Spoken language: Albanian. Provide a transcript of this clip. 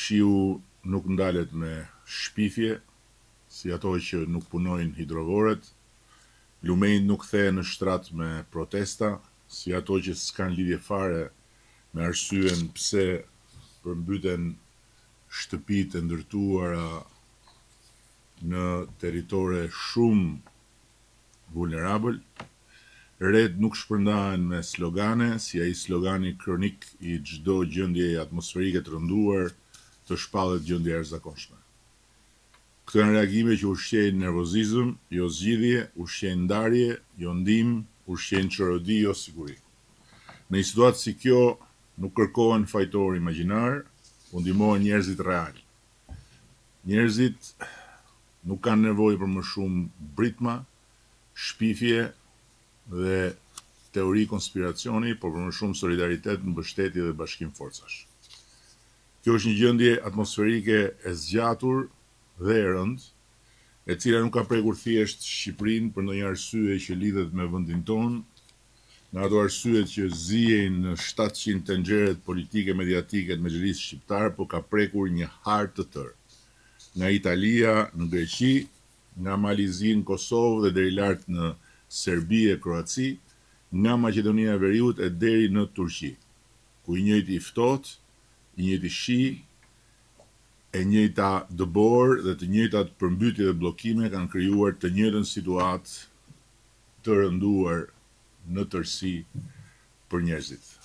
Shiu nuk ndalet me shpifje, si ato që nuk punojnë hidrovorët. Lumejnë nuk kthehen në shtrat me protesta, si ato që s'kan lidhje fare me arsyen pse përmbyten shtëpitë e ndërtuara në territore shumë vulnerabël. Red nuk shpërndahen me slogane, si ai slogani kronik i çdo gjendje atmosferike të rënduar të shpallet gjendje e jashtëzakonshme. Këto janë reagime që ushqejnë nervozizëm, jo zgjidhje, ushqejnë ndarje, jo ndihmë, ushqejnë çorodi, jo siguri. Në një situatë si kjo, nuk kërkohen fajtor imagjinar, u ndihmohen njerëzit real. Njerëzit nuk kanë nevojë për më shumë britma, shpifje dhe teori konspiracioni, por për më shumë solidaritet, mbështetje dhe bashkim forcash. Kjo është një gjendje atmosferike e zgjatur dhe e rëndë, e cila nuk ka prekur thjesht Shqipërinë për ndonjë arsye që lidhet me vendin tonë, nga ato arsyet që zihen në 700 tenxheret politike mediatike të Mexhelisë shqiptare, por ka prekur një hartë të tërë. Nga Italia në Greqi, nga Malizi në Kosovë dhe deri lart në Serbi e Kroaci, nga Maqedonia e Veriut e deri në Turqi, ku i njëjti i ftohtë, i njëjti shi, e njëjta dëbor dhe të njëjtat përmbytje dhe bllokime kanë krijuar të njëjtën situatë të rënduar në tërësi për njerëzit.